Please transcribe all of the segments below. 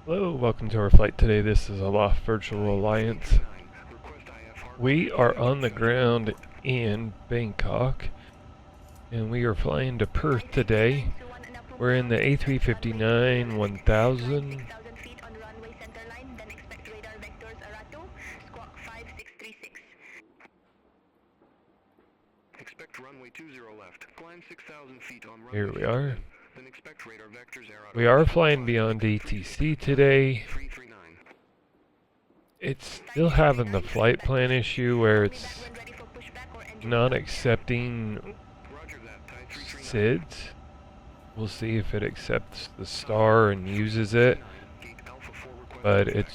Hello, welcome to our flight today. This is Aloft Virtual Alliance. We are on the ground in Bangkok, and we are flying to Perth today. We're in the A359 1000. Expect runway 20 left. Climb 6,000 feet on runway. Here we are. Then expect radar vectors air We are flying beyond ATC today. It's still having the flight plan issue where it's not accepting SIDs. We'll see if it accepts the star and uses it. But it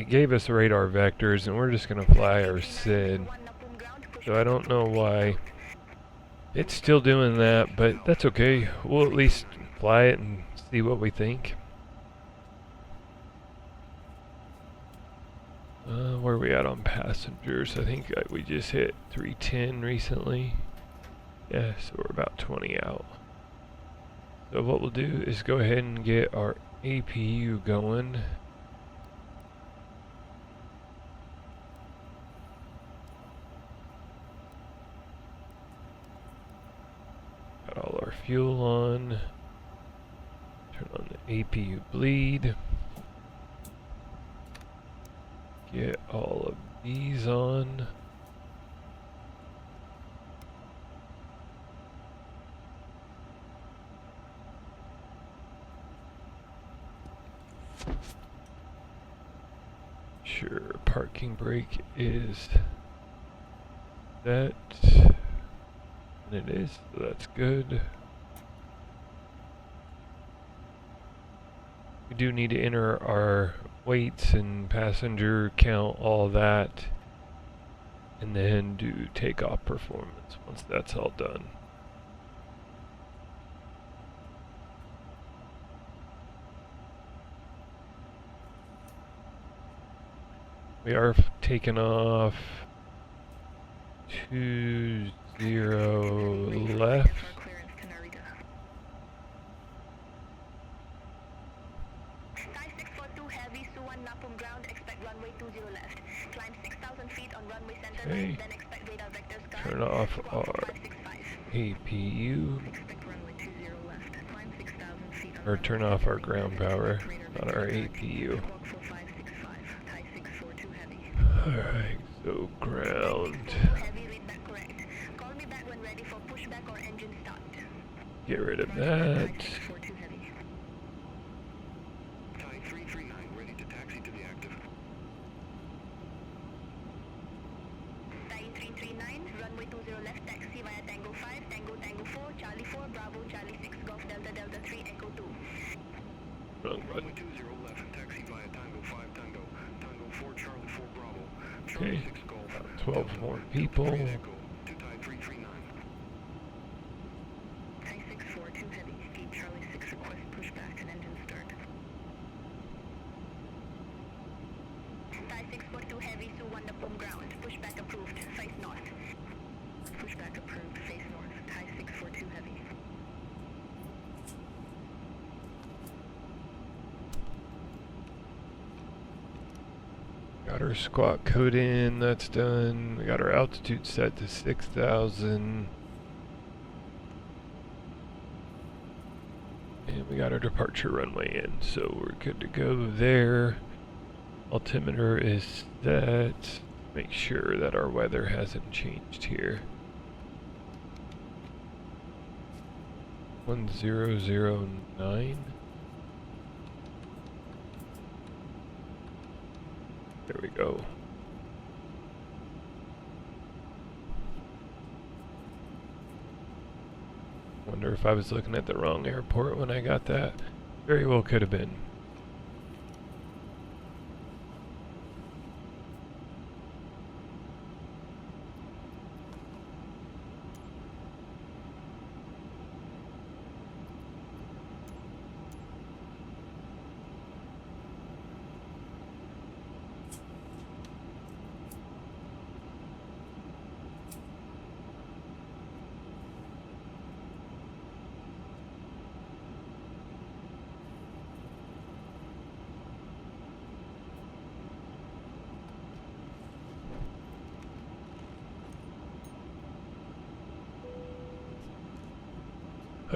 gave us radar vectors, and we're just going to fly our SID. So I don't know why it's still doing that, but that's okay. We'll at least fly it and see what we think. Where are we at on passengers? I think we just hit 310 recently. Yeah, so we're about 20 out. So what we'll do is go ahead and get our APU going. Got all our fuel on. Turn on the APU bleed. Get all of these on. Sure, parking brake is set. And it is, so that's good. We do need to enter our weights and passenger count, all that, and then do takeoff performance once that's all done. We are taking off 20 left. Okay. Turn off our APU. Or turn off our ground power on our APU. Alright, so ground. Get rid of that. Okay, 12 more people. Got our squat code in, that's done. We got our altitude set to 6,000. And we got our departure runway in, so we're good to go there. Altimeter is set. Make sure that our weather hasn't changed here. 1009. There we go. Wonder if I was looking at the wrong airport when I got that. Very well could have been.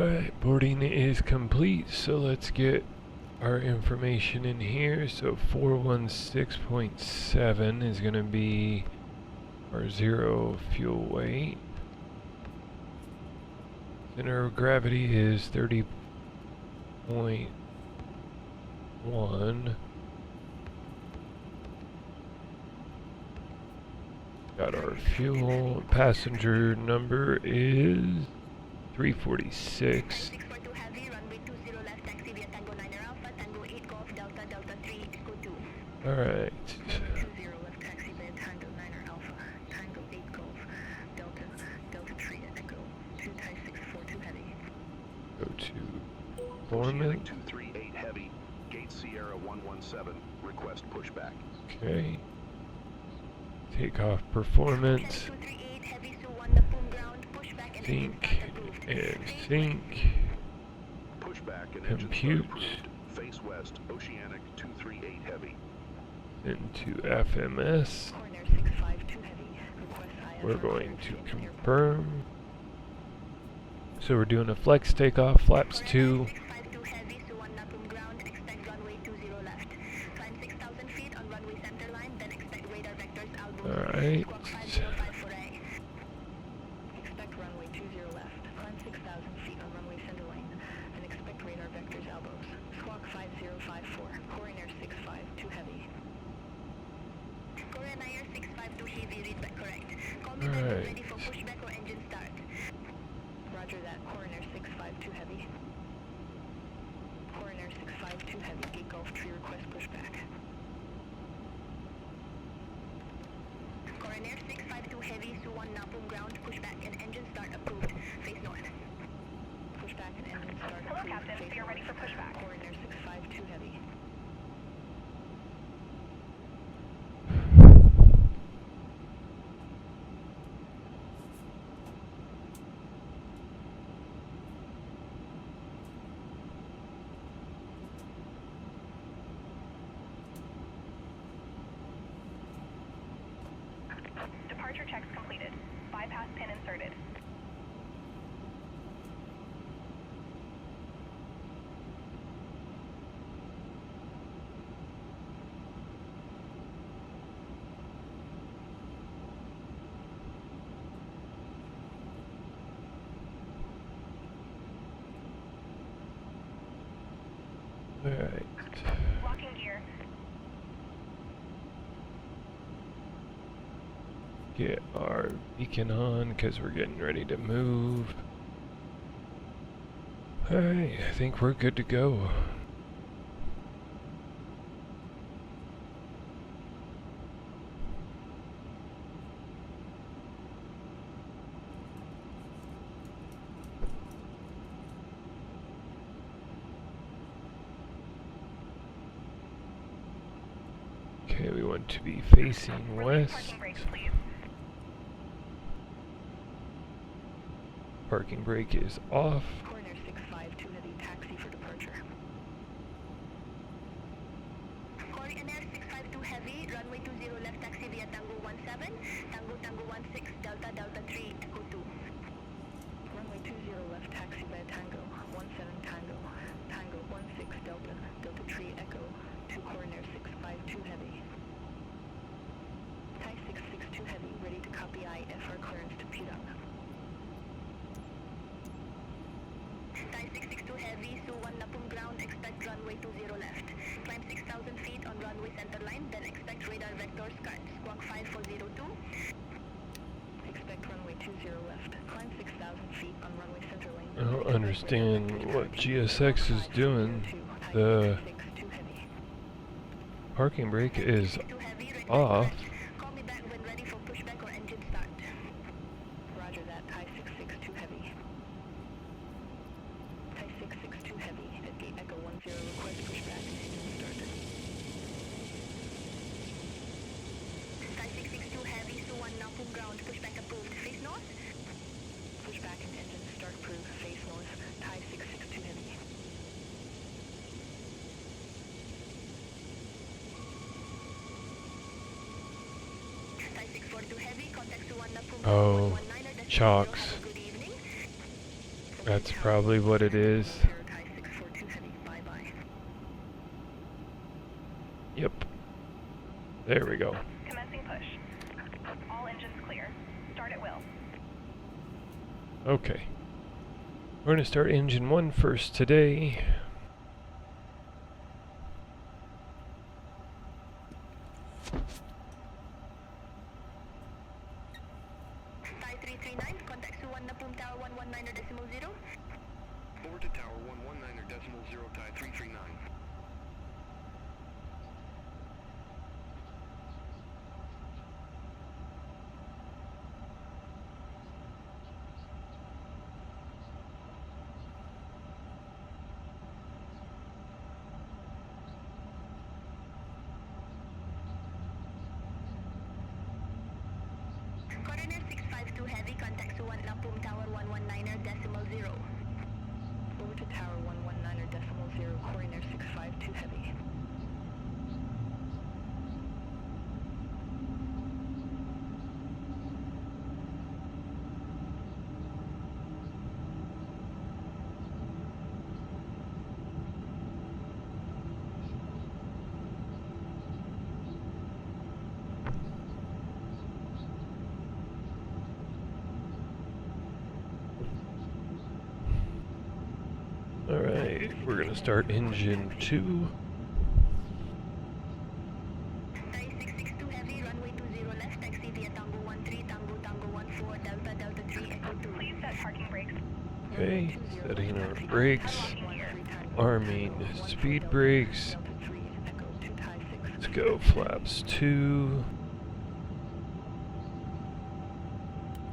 Alright, boarding is complete, so let's get our information in here. So 416.7 is going to be our zero fuel weight. Center of gravity is 30.1. Got our fuel. Passenger number is 346. Alright. Go to Oceanic 238 Heavy, Gate Sierra 117, request pushback. Okay. Takeoff performance. Think and think. Pushback and Compute. Face west, Oceanic 238 Heavy. Into FMS. We're going to confirm. So we're doing a flex takeoff, flaps 2. Alright. Expect runway 20 left. Climb 6,000 feet on runway center line, and expect radar vectors elbows. Squawk 5054. Korean Air 652 Heavy. Korean Air 652 Heavy, read back correct. Call me back when ready for pushback or engine start. Roger that. Korean Air 652 Heavy. Korean Air 652 Heavy. Gate Golf Tree request pushback. Korean Air 652 Heavy, Suwon Napum ground, pushback and engine start approved. Face north. Pushback and engine start approved. Hello, Captain. We are ready for pushback. Korean Air 652 Heavy. Departure checks completed. Bypass pin inserted. Alright. Locking gear. Get our beacon on because we're getting ready to move. Alright, I think we're good to go. Okay, we want to be facing west. Parking brakes, please. Parking brake is off. Korean Air 652 Heavy, taxi for departure. Korean Air 652 Heavy, runway 20 left, taxi via Tango 17, Tango Tango 16, Delta Delta 3, Echo 2. Runway 20 left, taxi via Tango 17, Tango, Tango 16, Delta Delta 3, Echo 2, Korean Air 652 Heavy. Thai 662 Heavy, ready to copy IFR clearance to Pudong. Thai 662 Heavy, Suwon Napum ground, expect runway 20 left. Climb 6,000 feet on runway center line, then expect radar vector skirt. Squawk 5402. Expect runway 20 left. Climb 6,000 feet on runway center line. I don't understand what GSX is doing. The parking brake is off. Call me back when ready for pushback or engine start. Roger that. Thai 662 Heavy. Thai 662 Heavy at gate Echo 10, request pushback and engine start. Thai 662 Heavy, Suwon Napum ground, pushback approved. Face north. Pushback and engine start approved. Face north. Thai 662 Heavy. Thai 642 Heavy, contact Suwon Napum Oh, 119er, chocks. Good evening. That's probably what it is. 0 Thai 642 heavy, bye-bye. Yep. There we go. Commencing push. All engines clear. Start at will. Okay. We're going to start engine 1 first today. Thai 339, contact Suwan Napum Tower 119.0. Over to tower 119.0 Thai 339. Coroner 652 heavy, contact Suwan Napum Tower 119.0. Over to tower 119.0, coroner 652 heavy. Alright, we're going to start engine 2. Thai 662 heavy, runway 20 left, taxi via Tango 13, Tango Tango 14, Delta Delta 3, Echo 2. Please set parking brakes. Okay, setting our brakes. Arming speed brakes. Let's go flaps 2.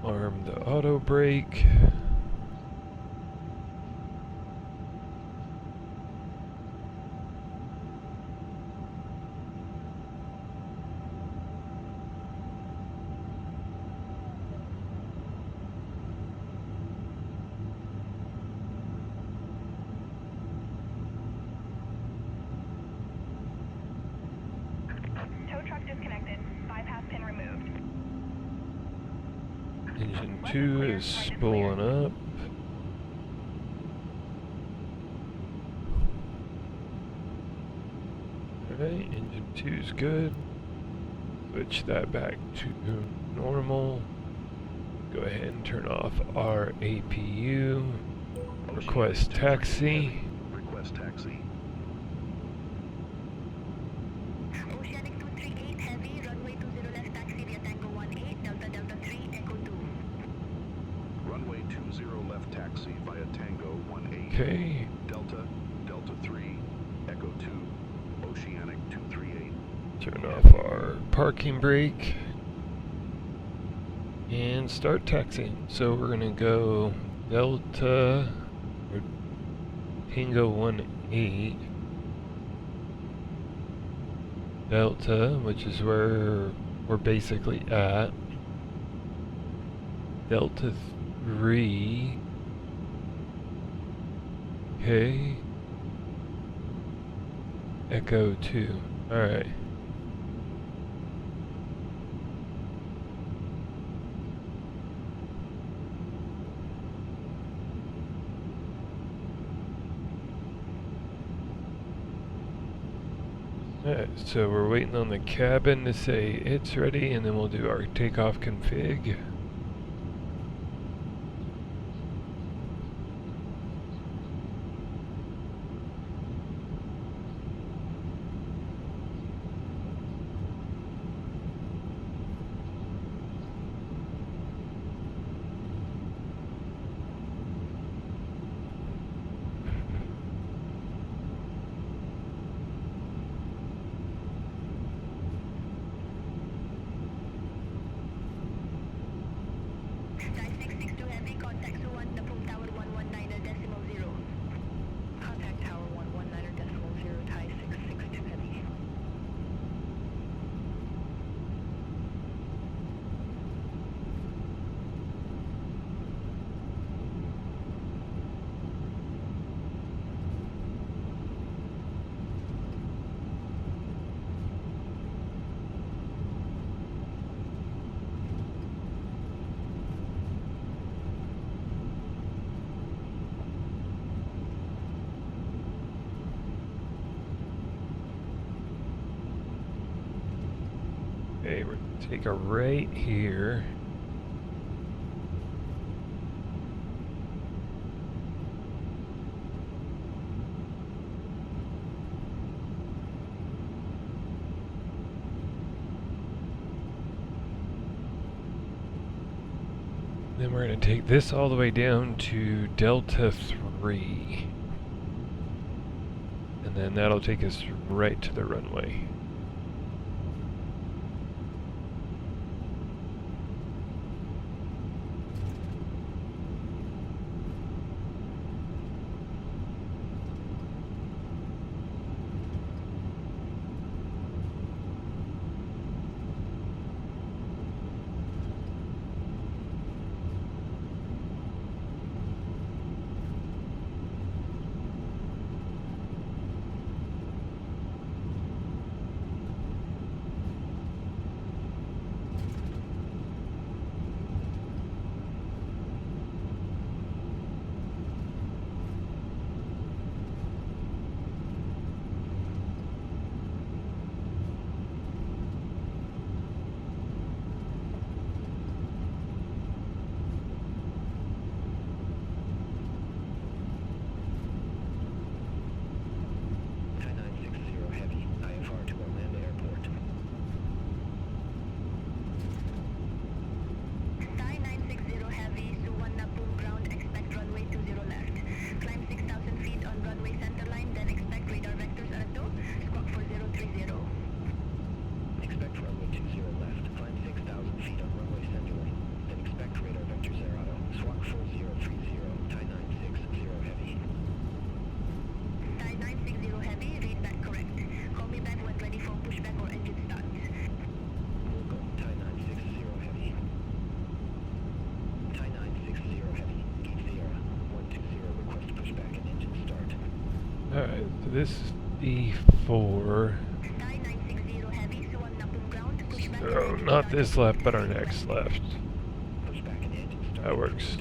Arm the auto brake. Tow truck disconnected. Bypass pin removed. Engine 2 is spooling up. Alright, engine 2 is good. Switch that back to normal. Go ahead and turn off our APU. Request taxi. Request taxi. Oceanic 238 heavy, runway 20 left, taxi via Tango 18, Delta Delta 3, Echo 2. Runway 20 left taxi via Tango 18. Okay. Delta, Delta 3, Echo 2, Oceanic 238. Turn off our parking brake. And start taxiing. So we're gonna go Delta or Tango 18. Delta, which is where we're basically at. Delta 3. Okay. Echo 2. Alright. Alright, so we're waiting on the cabin to say it's ready, and then we'll do our takeoff config. Okay, we're gonna take a right here. Then we're going to take this all the way down to Delta 3. And then that'll take us right to the runway. Alright, so this is B4. So, not this left, but our next left. That works.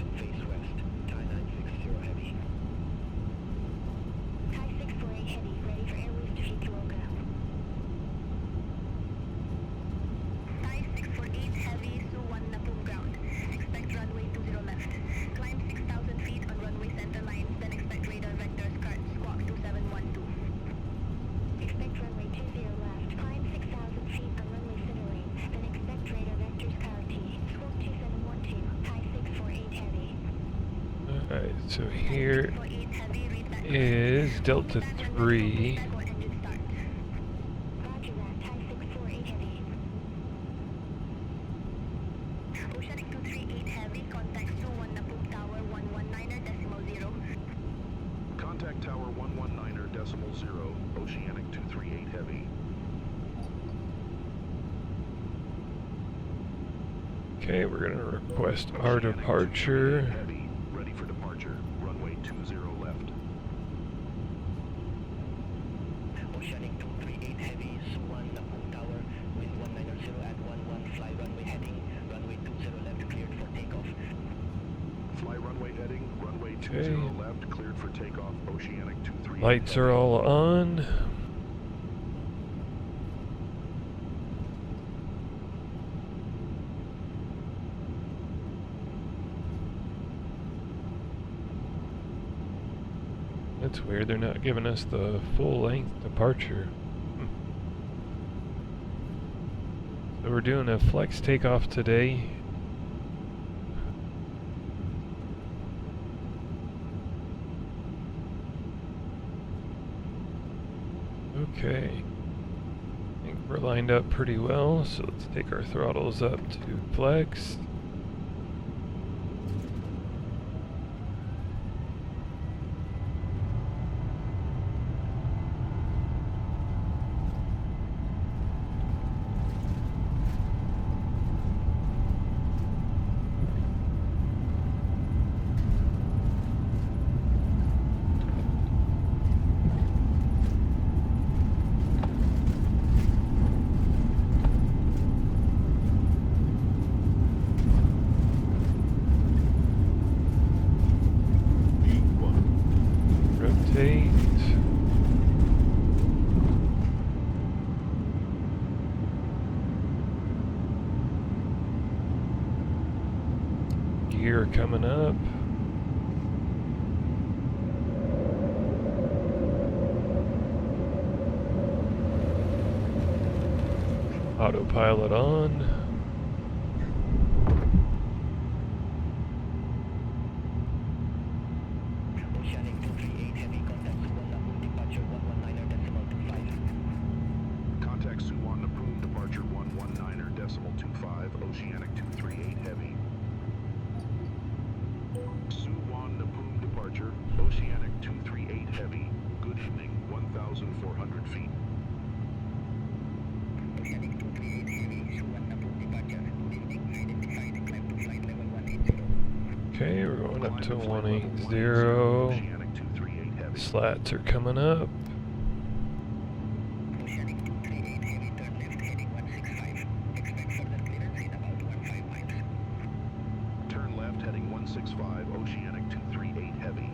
Alright, so here is Delta 3. Oceanic 238 Heavy, contact 21 Napum Tower 119er decimal 0. Contact Tower 119er decimal 0, Oceanic 238 Heavy. Okay, we're going to request our departure. Heavy, ready for departure. Runway 20 left. Oceanic 238 Heavy, Suwan Napum Tower, wind 190 at 11, fly runway heading, runway 20 left cleared for takeoff. Fly runway heading, runway 20 Okay. left, cleared for takeoff, Oceanic 238 Lights are all on. That's weird, they're not giving us the full length departure. So we're doing a flex takeoff today. Okay. I think we're lined up pretty well, so let's take our throttles up to flex. coming up. Autopilot on. Oceanic 238 Heavy, contact Suwon Napoon, departure 119.25. Contact Suwon Napoon, departure 119.25, Oceanic 238 Heavy. Suwon Napoon departure, Oceanic 238 Heavy. Good evening, 1,400 feet. Oceanic 238 Heavy, Suwon Napoon, departure. Good evening, identified, climb to flight level 180. Okay, we're going up to Climb flight level 180. Oceanic 238 Heavy. Slats are coming up. Oceanic 238 Heavy, turn left heading 165. Expect further clearance in about 15 miles. Turn left heading 165, Oceanic 238 Heavy.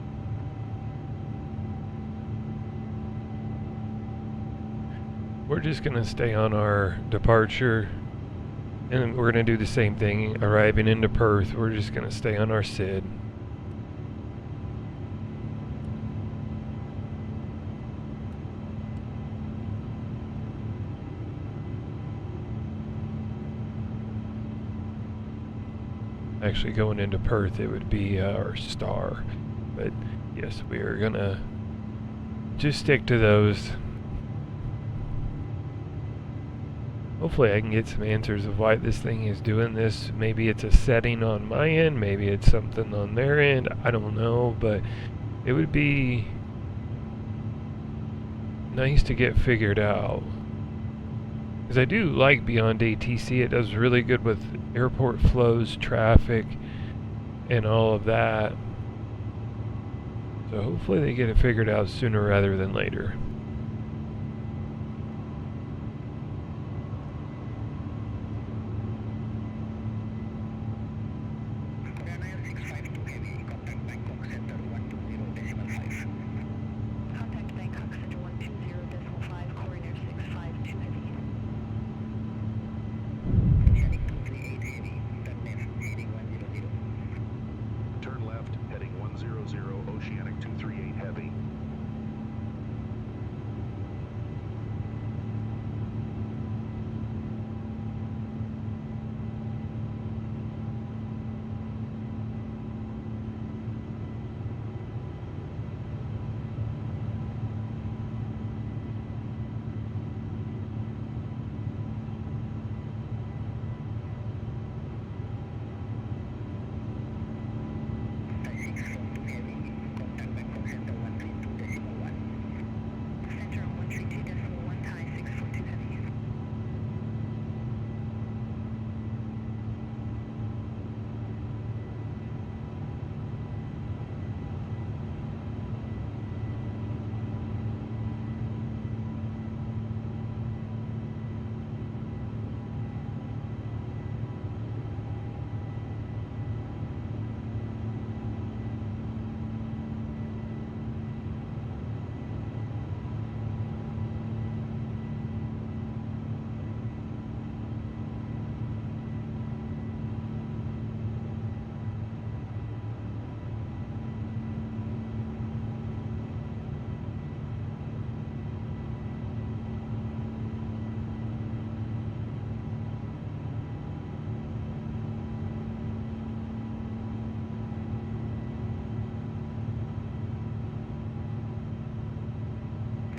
We're just going to stay on our departure, and we're going to do the same thing arriving into Perth. We're just going to stay on our SID. Actually, going into Perth, it would be our star. But yes, we are going to just stick to those. Hopefully I can get some answers of why this thing is doing this. Maybe it's a setting on my end, maybe it's something on their end, I don't know, but it would be nice to get figured out. Because I do like Beyond ATC, it does really good with airport flows, traffic, and all of that. So hopefully they get it figured out sooner rather than later. Ryanair 652 Heavy, contact Bangkok Center 120.5. Contact Bangkok Center 120.5, Coroner 652 Heavy. Oceanic 238 Heavy, turn left heading 100. Turn left heading 100, Oceanic 238 Heavy. Thai 642 Heavy, contact Bangkok Center 132.1. Center on 132.1, Thai 642 Heavy.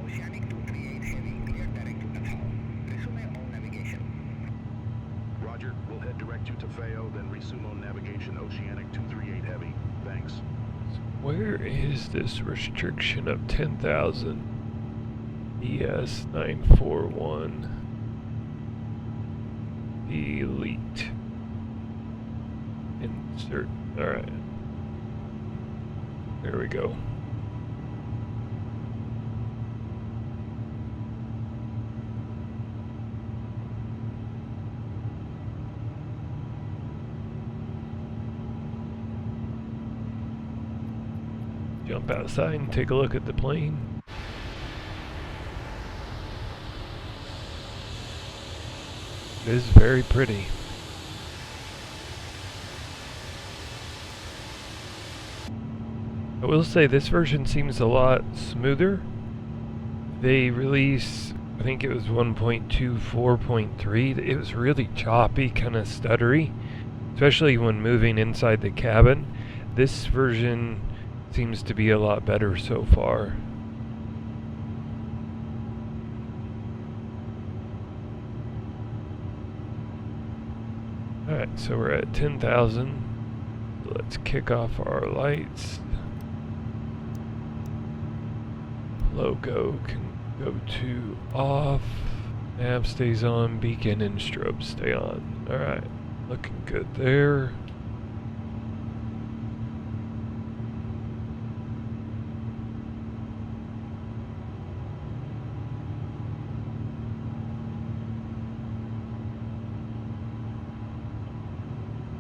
Oceanic 238 Heavy, clear direct to Tafao. Resume on navigation. Roger, we'll head direct to Tafao, then resume on navigation, Oceanic 238 Heavy. Thanks. Where is this restriction of 10,000? ES 941 Elite. Insert. Alright. There we go. Jump outside and take a look at the plane. It is very pretty. I will say this version seems a lot smoother. They released, I think it was 1.24.3. It was really choppy, kind of stuttery, especially when moving inside the cabin. This version seems to be a lot better so far. Alright, so we're at 10,000. Let's kick off our lights. Logo can go to off. Nav stays on. Beacon and strobe stay on. Alright, looking good there.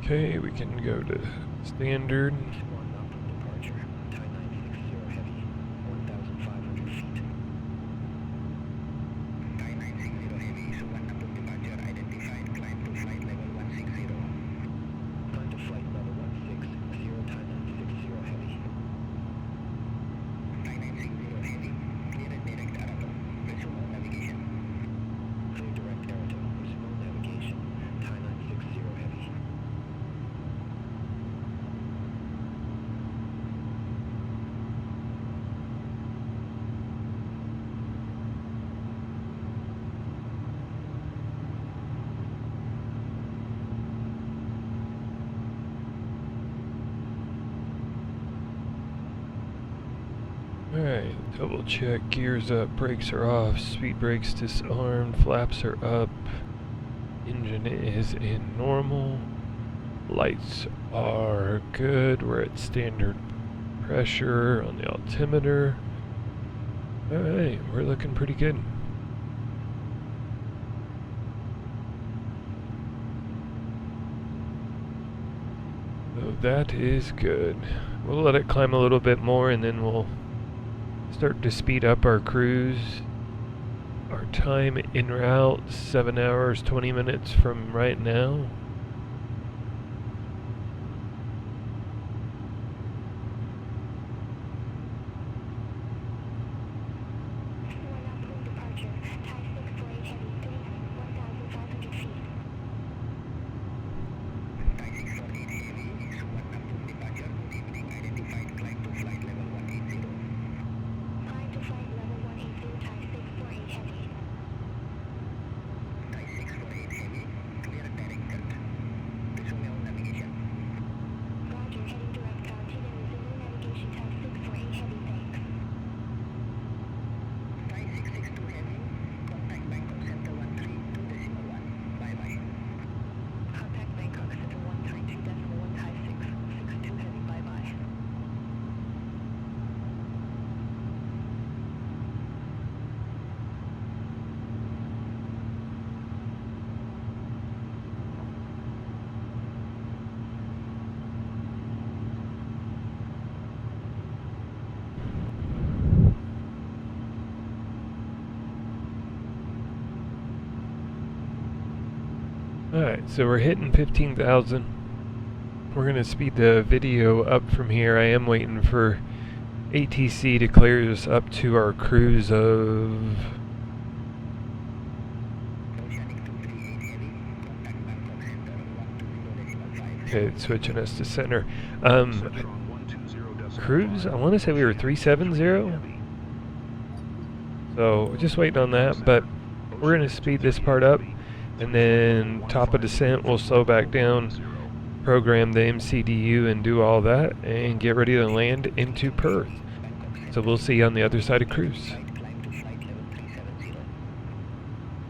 Okay, we can go to standard. One up from departure. Thai 960 heavy, 1,500 feet. Thai 960 heavy, so one up from departure identified. Climb to flight level 160. Climb to flight level 160, Thai 960 heavy. Thai 960 heavy, clear and direct Arato. Resume all navigation. Clear direct Arato. Resume all navigation. Thai 960 heavy. Alright, double check, gears up, brakes are off, speed brakes disarmed, flaps are up, engine is in normal, lights are good, we're at standard pressure on the altimeter. Alright, we're looking pretty good. So that is good. We'll let it climb a little bit more and then we'll start to speed up our cruise. Our time en route, 7 hours, 20 minutes from right now. One up from departure. Thai 648 heavy, 1,500 feet. Thai 648 heavy, so one up from departure. Good evening, identified. Climb to flight level 180. Climb to flight level 180, Thai 648 heavy. Thai 648 heavy, clear and direct. Resume all navigation. Roger, heading direct continent, resume navigation, Thai 648 heavy, thanks. Thai 662 heavy, contact Bangkok Center 132.1. Bye-bye. Contact Bangkok Center 132.1, Thai 662 heavy, bye-bye. Alright, so we're hitting 15,000. We're going to speed the video up from here. I am waiting for ATC to clear us up to our cruise of... Oceanic 238 heavy, contact Bangkok Center 120.5. Okay, it's switching us to center. Centron 120.5. Cruise, I want to say we were 370. So, we're just waiting on that, but we're going to speed this part up. And then top of descent, we'll slow back down, program the MCDU and do all that, and get ready to land into Perth. So we'll see you on the other side of cruise.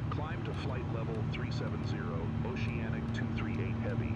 Climb to flight level 370. Oceanic 238 heavy.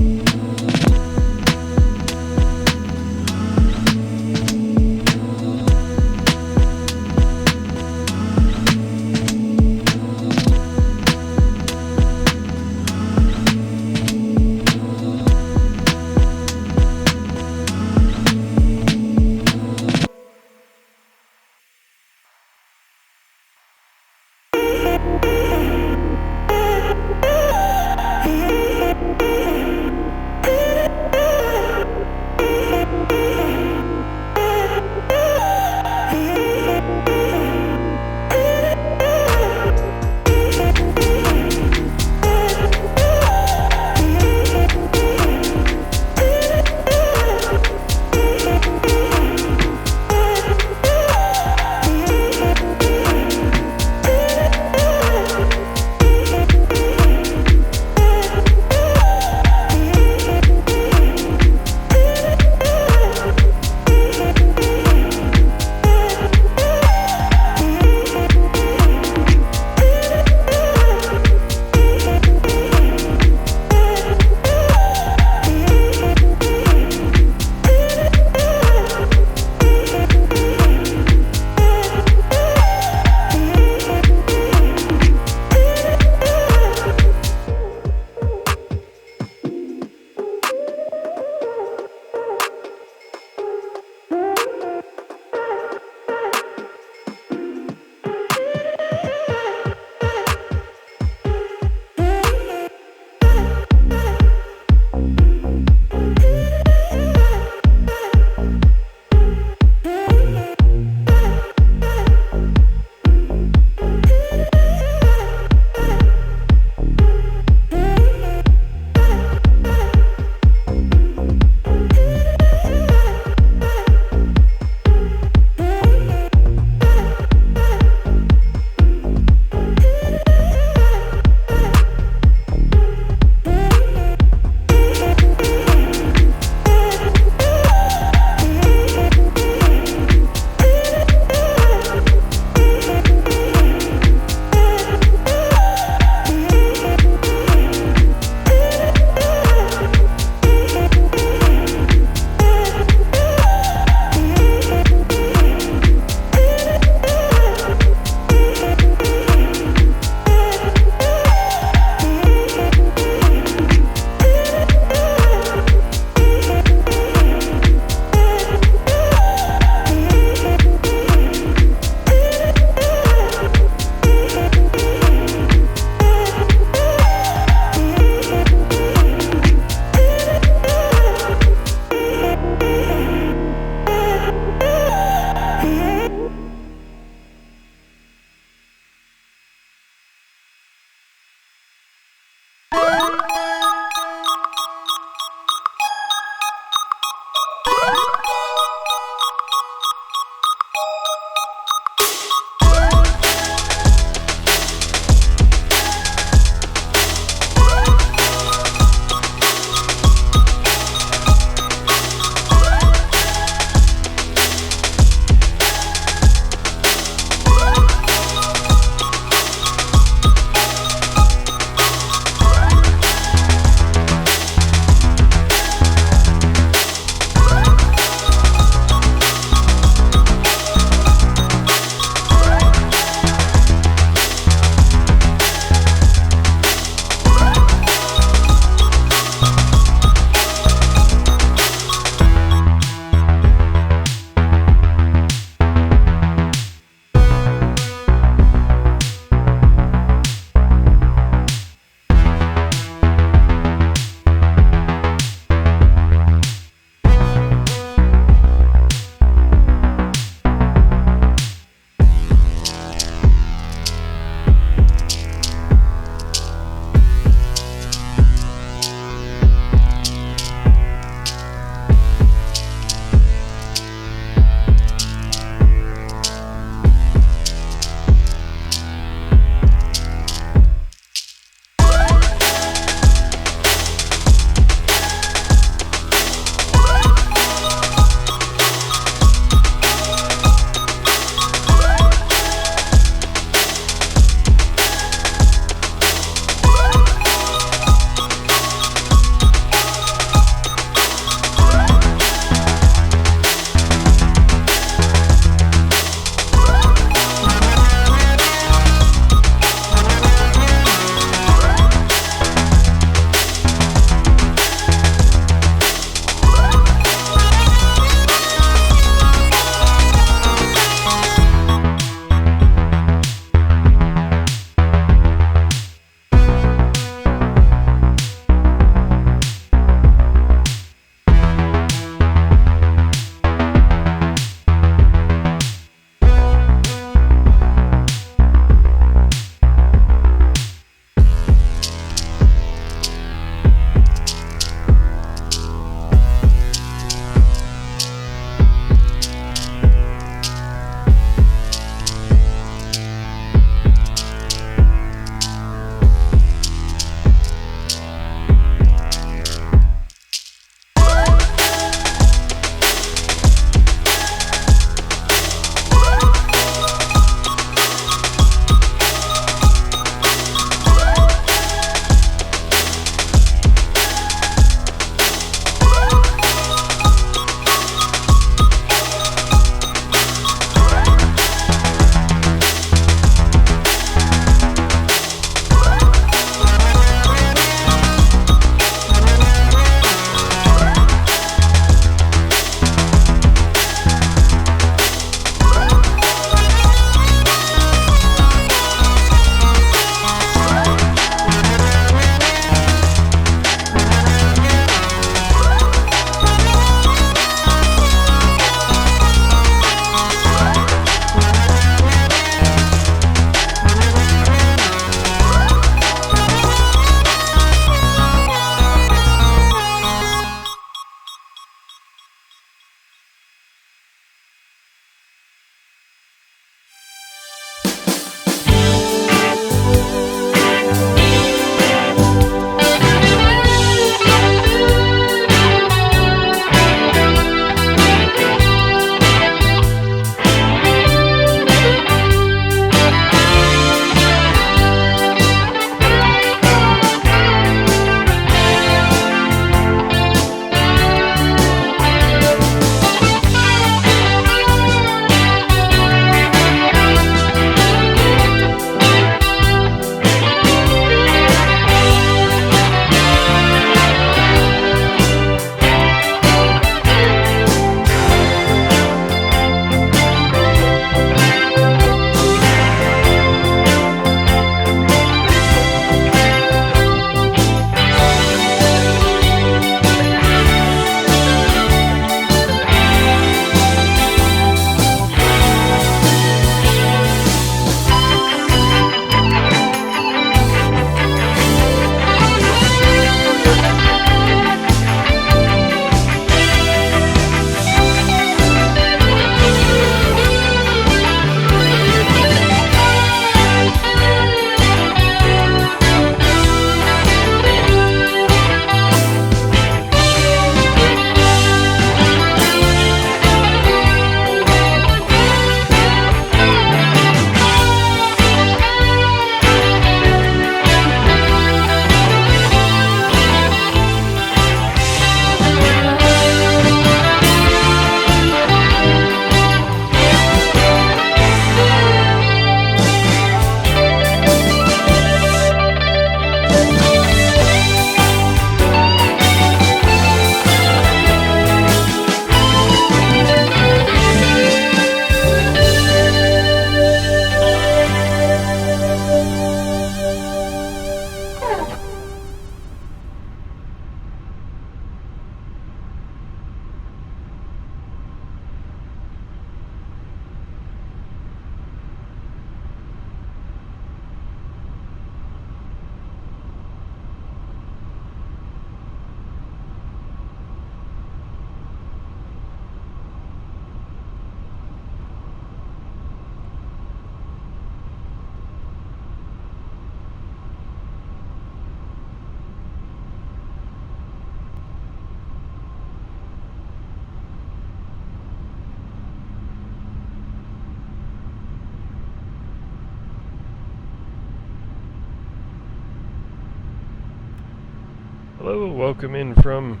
Hello, welcome in from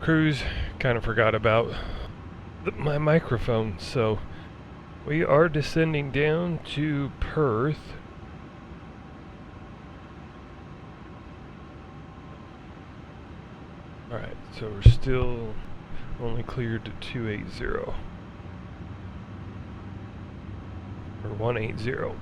cruise. Kind of forgot about my microphone, so we are descending down to Perth. Alright, so we're still only cleared to 280. Or 180.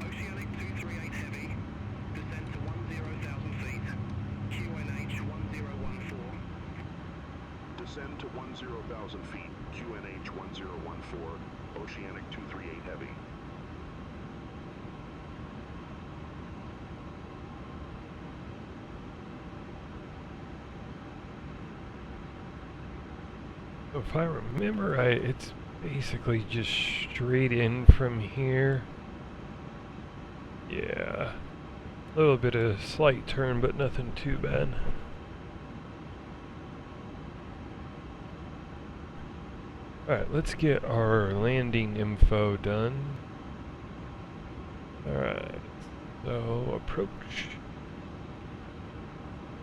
Oceanic 238 Heavy, descent to 10,000 feet, QNH 1014. Descend to 10,000 feet, QNH 1014, Oceanic 238 Heavy. If I remember right, it's basically just straight in from here. Yeah. A little bit of slight turn, but nothing too bad. Alright, let's get our landing info done. Alright, so approach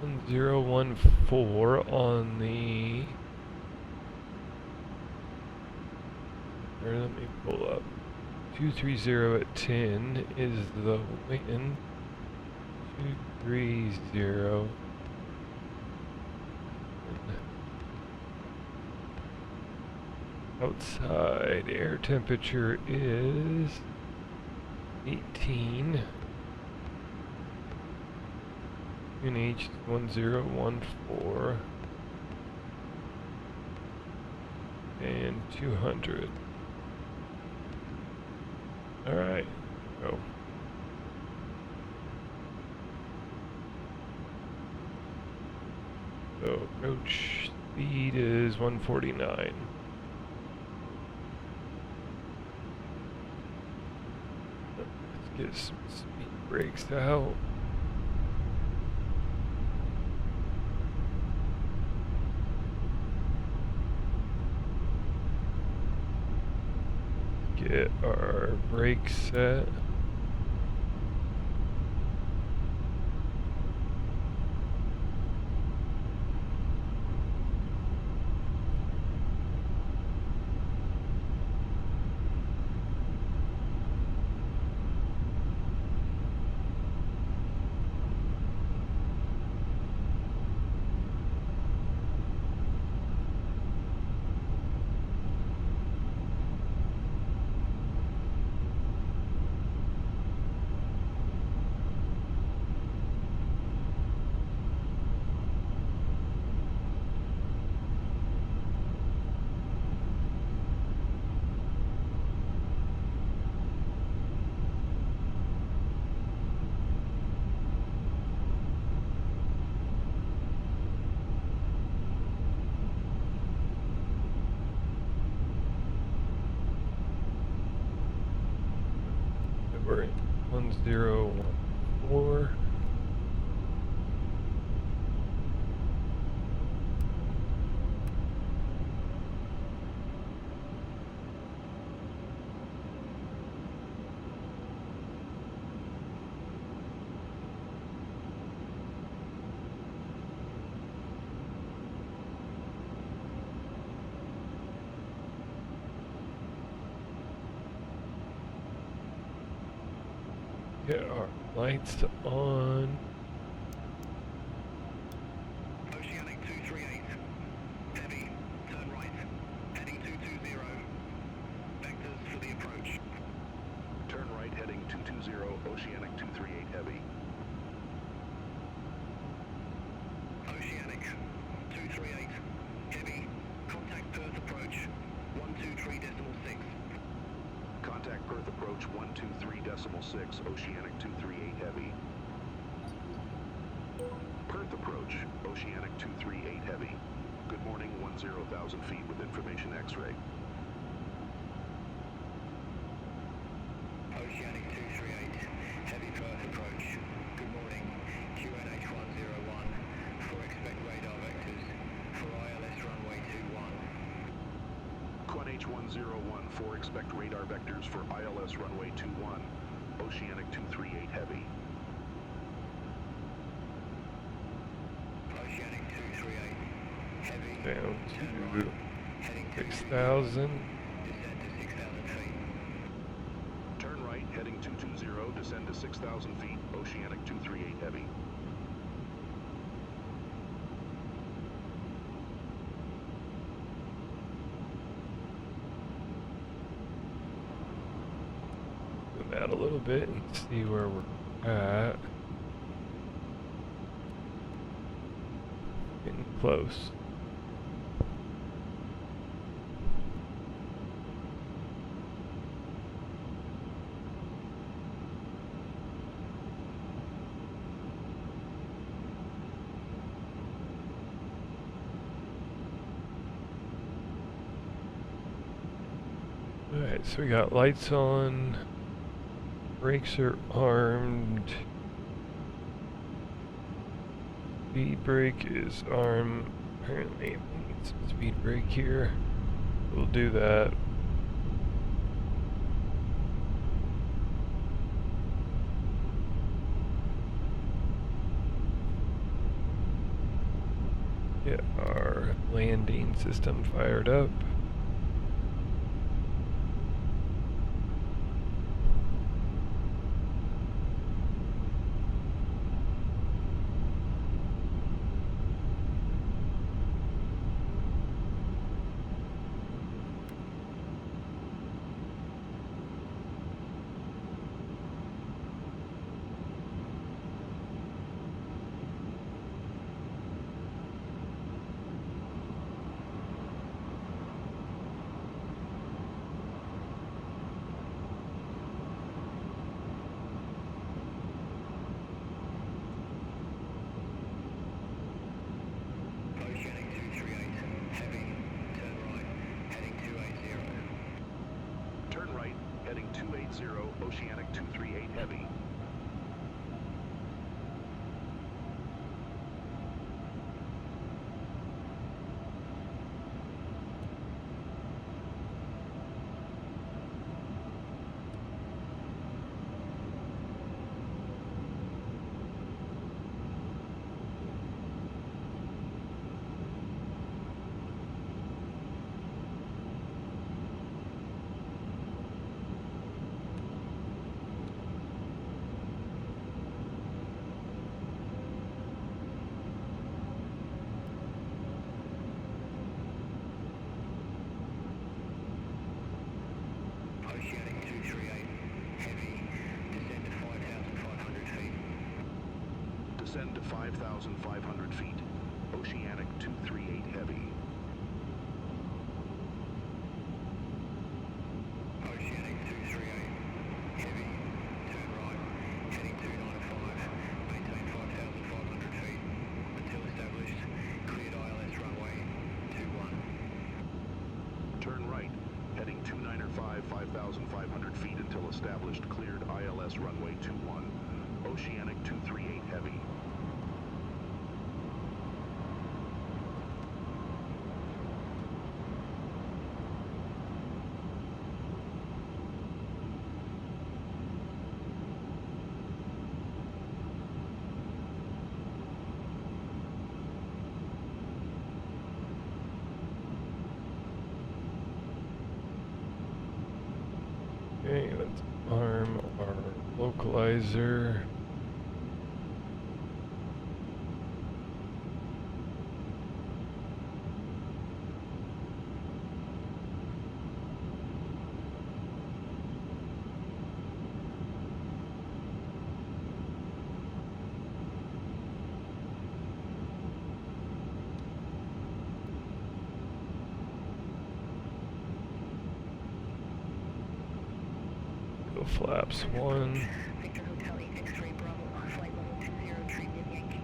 1014 on the... Or let me pull up. 230 at 10 is the wind. 230. Outside air temperature is 18. UNH 1014 and 200. Alright, go. So approach speed is 149. Let's get some speed brakes out. Get our brakes set. We're in 1014. Get our lights on. Oceanic 238 Heavy, turn right, heading 220. Vectors for the approach. Turn right heading 220, Oceanic 238 Heavy. Oceanic 238 Heavy, contact Perth approach 123.6. Contact Perth approach 123.6, Oceanic 238 Heavy. Perth approach, Oceanic 238 Heavy. Good morning, 10,000 feet with information X-ray. Oceanic 238, heavy Perth approach. Good morning, QNH 101, for expect radar vectors, for ILS runway 21. QNH 101, 4 expect radar vectors for ILS runway 21, Oceanic 238 heavy. Oceanic 238, heavy, Down turn to right, heading 6,000. descend to 6,000 feet. Turn right, heading 220, descend to 6,000 feet, Oceanic 238 heavy. Zoom out a little bit and see where we're at. Getting close. Alright, so we got lights on, brakes are armed, speed brake is armed. Apparently we need some speed brake here. We'll do that. Get our landing system fired up. Oceanic 238, heavy, turn right, heading 280. Turn right, heading 280, Oceanic 238 heavy. Oceanic 238, heavy, descend to 5,500 feet. Descend to 5,500 feet, Oceanic 238 heavy. Oceanic 238, heavy, turn right, heading 295, maintain 5,500 feet. Until established, cleared ILS runway 21. Turn right, heading 295, 5,500 feet until established, cleared ILS runway 21, Oceanic 238 heavy. Okay, let's arm our localizer. Go flaps 1. Victor Hotel 8 X-ray Bravo, flight level 20, treat with Yankee.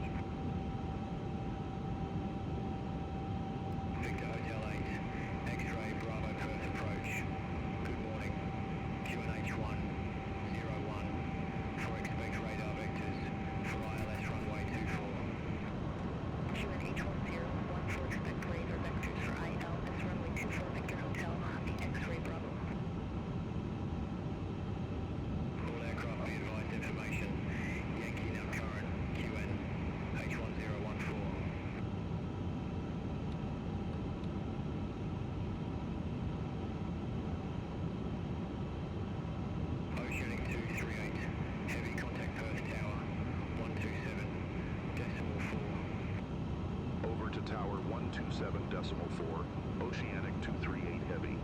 over to tower 127.4, Oceanic 238 Heavy.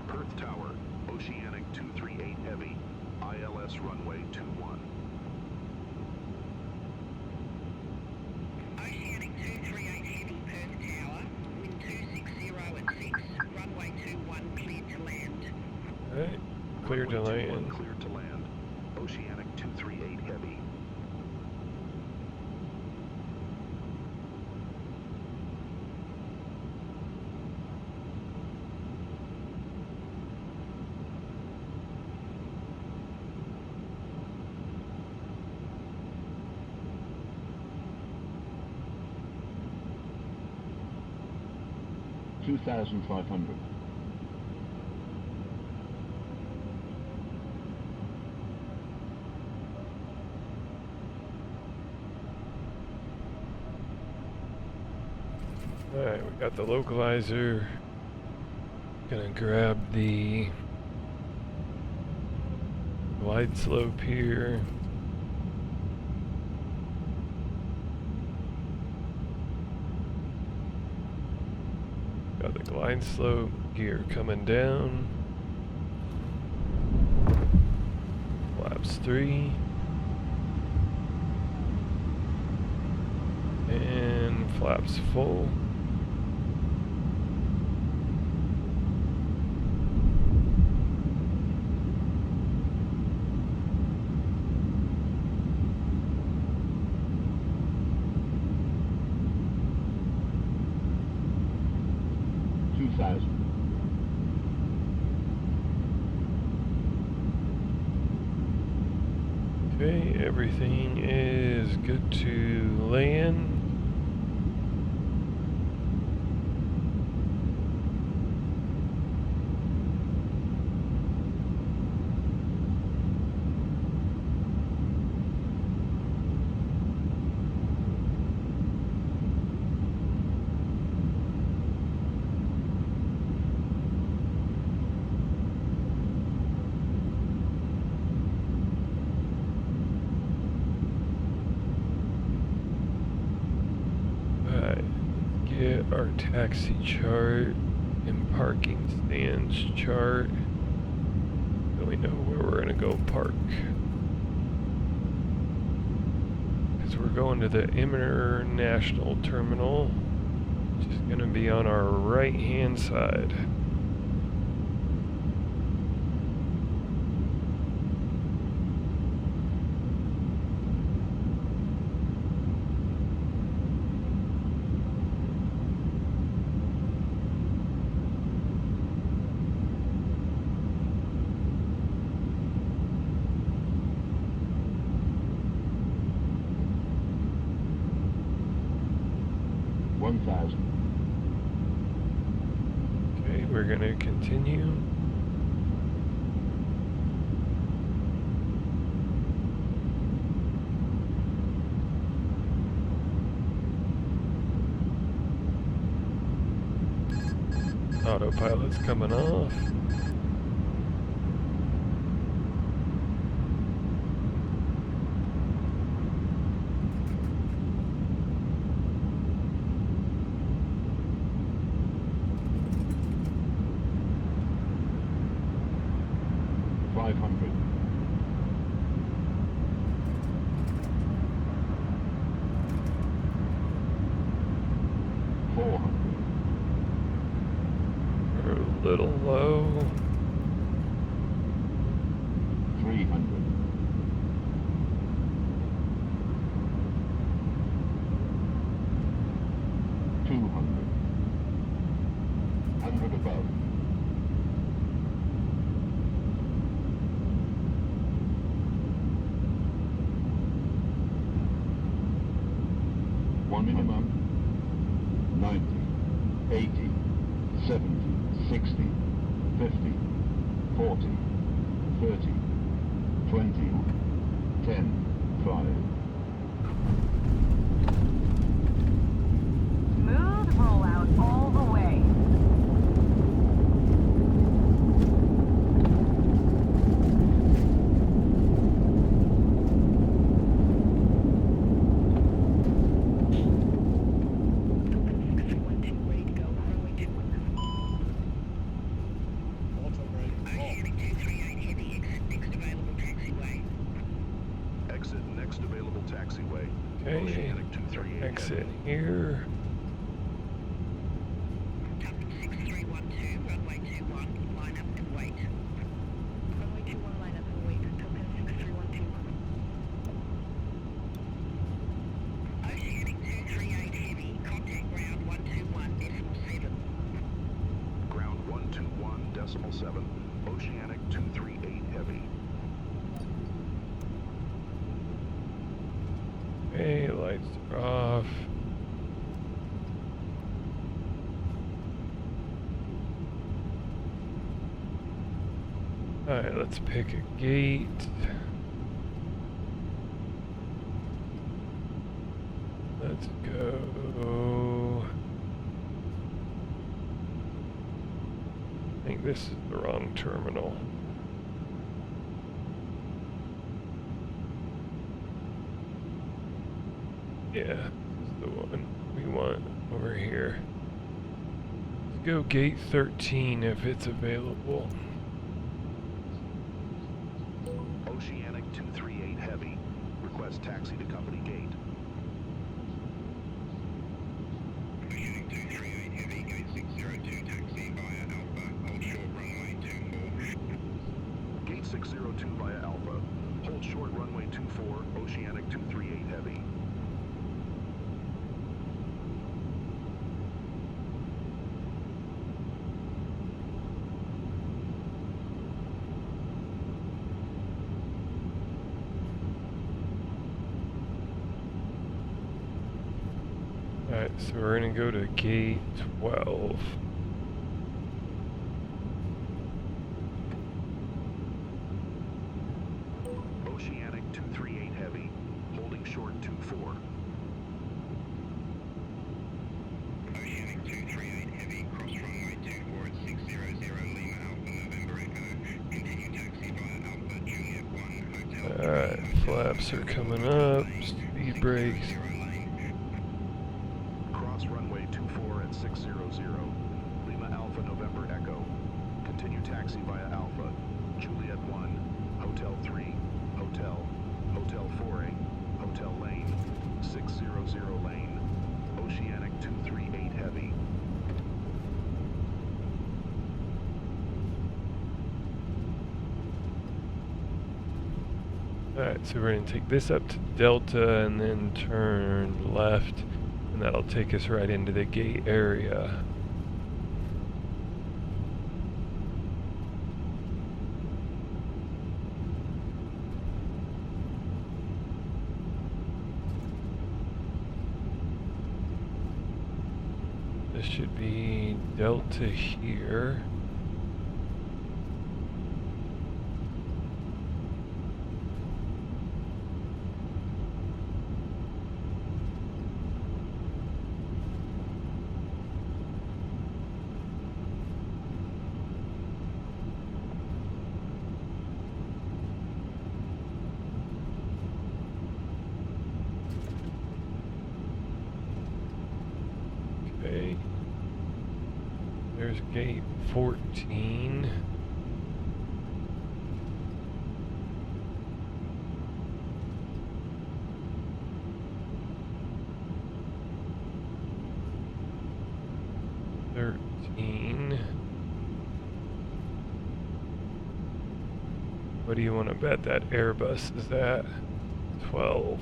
Perth Tower, Oceanic 238 Heavy, ILS runway 21. Oceanic 238 Heavy, Perth Tower, wind 260 at 6, runway 21 cleared to land. Alright, clear to Runway land. 21 cleared to land. Oceanic 238 Heavy. $2,500. Alright, we got the localizer. Gonna grab the glide slope here. Got the glide slope gear coming down. Flaps 3. And flaps full. Okay, everything is good to land. Get our taxi chart and parking stands chart, so we know where we're gonna go park. Because we're going to the international terminal, which is gonna be on our right hand side. Okay, we're gonna continue. Autopilot's coming off. We're a little low. 300. 200. 100 above. 1 minimum. 90. 80. 70. 60, 50, 40, 30, 20, 10, 5. Smooth rollout all the way. Okay, Oceanic 238 exit heavy. here. 6312, runway 21, line up and wait. Runway 21, line up and wait. Token 6312. Oceanic 238 heavy, contact ground 121.7. Ground 121.7. Oceanic 238 heavy. Okay, lights are off. Alright, let's pick a gate. Let's go. I think this is the wrong terminal. Yeah, this is the one we want over here. Let's go gate 13 if it's available. Oceanic 238 heavy. Request taxi to company gate. Oceanic 238 heavy, gate 602, taxi via Alpha, hold short runway 24. Gate 602 via Alpha. Hold short runway 24, Oceanic 238 heavy. Alright, so we're gonna go to gate 12. Oceanic 238 heavy. Holding short 24. Oceanic 238 heavy, cross runway 24 at 600 Lima Alpha November Echo. Continue taxi via Alpha Juliet 1 Hotel. Alright, flaps are coming up, speed brakes. Cross runway 24 at 600. Lima Alpha November Echo. Continue taxi via Alpha. Juliet 1, Hotel 3, Hotel, Hotel 4A, Hotel Lane, 600 lane. Oceanic 238 heavy. Alright, so we're going to take this up to Delta and then turn left, and that'll take us right into the gate area. This should be Delta here. Okay. There's gate 14. What do you want to bet that Airbus is at? 12.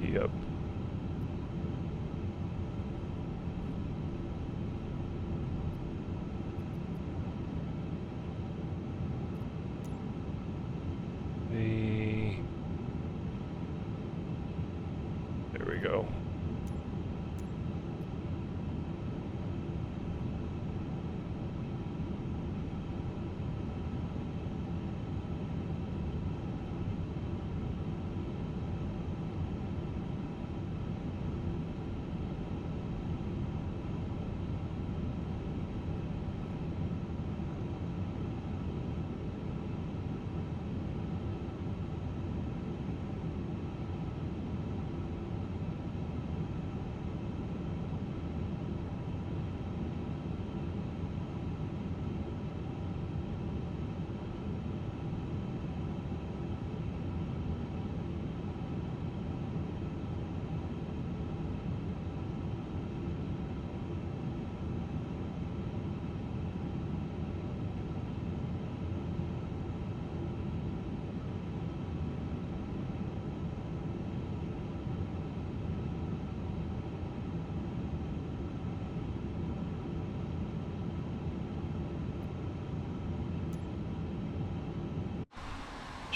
Yep. There we go.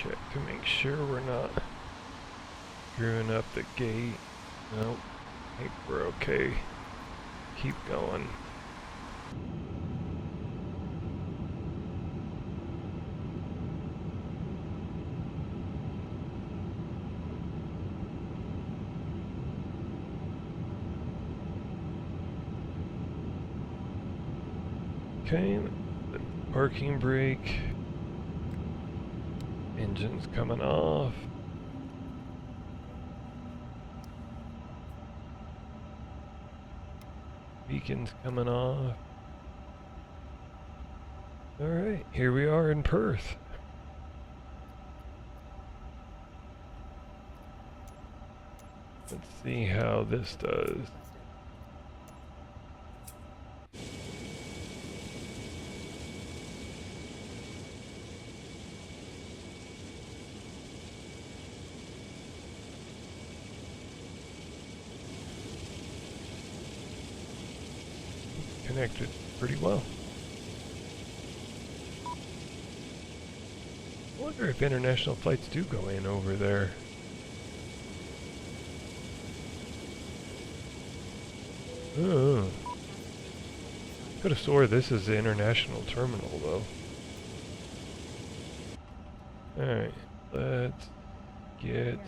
Check to make sure we're not screwing up the gate. Nope. I think we're okay. Keep going. Okay, the parking brake. Engine's coming off. Beacon's coming off. Alright, here we are in Perth. Let's see how this does. Connected pretty well. I wonder if international flights do go in over there. Oh. Could have swore this is the international terminal though. Alright, let's get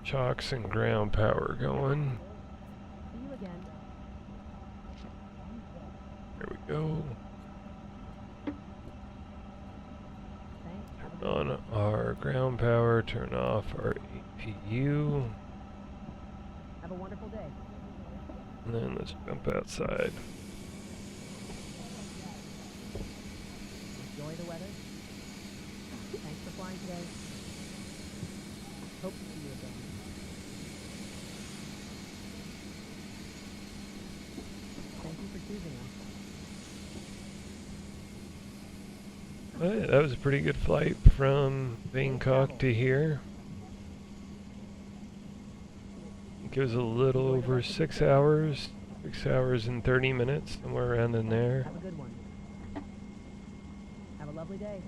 chocks and ground power going. See you again. There we go. Thanks. Turn on our ground power, turn off our APU, Have a wonderful day. and then let's jump outside. Enjoy the weather. Thanks for flying today. Hope to see you again. Thank you for choosing us. Alright, that was a pretty good flight from Bangkok to here. I think it was a little over 6 hours. 6 hours and 30 minutes, somewhere around in there. Have a good one. Have a lovely day.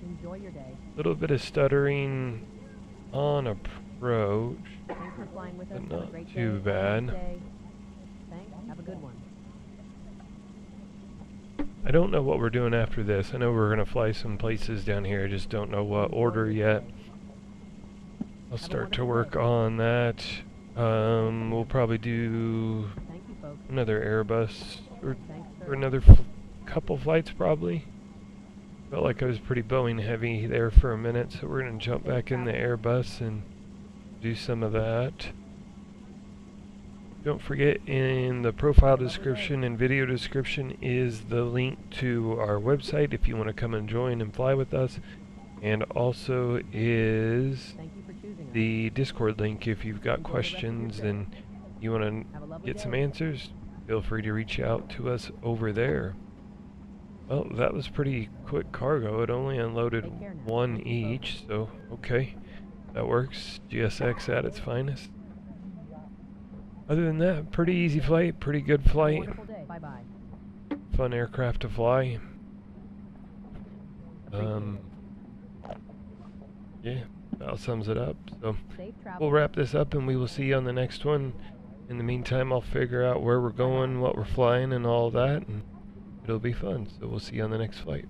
Enjoy your day. A little bit of stuttering on approach, Thanks for flying with us. but Have a not great too day. Have a nice bad. day. Thanks. Have a good one. I don't know what we're doing after this. I know we're going to fly some places down here. I just don't know what order yet. I'll start to work on that. We'll probably do Thank you, folks. another Airbus or Thanks, or sir. another couple flights probably. Felt like I was pretty Boeing heavy there for a minute, so we're going to jump back in the Airbus and do some of that. Don't forget, in the profile description and video description is the link to our website if you want to come and join and fly with us, and also is Thank you for choosing us. the Discord link if you've got questions and you want Have a to lovely get some day. answers. Feel free to reach out to us over there. Well, that was pretty quick cargo. It only unloaded Take care now. one Thank you, folks. each, so okay, that works. GSX at its finest. Other than that, pretty easy flight, pretty good Have a flight, wonderful day. Bye-bye. fun aircraft to fly. Yeah, that sums it up. So Safe travel. we'll wrap this up and we will see you on the next one. In the meantime, I'll figure out where we're going, what we're flying, and all that, and it'll be fun. So we'll see you on the next flight.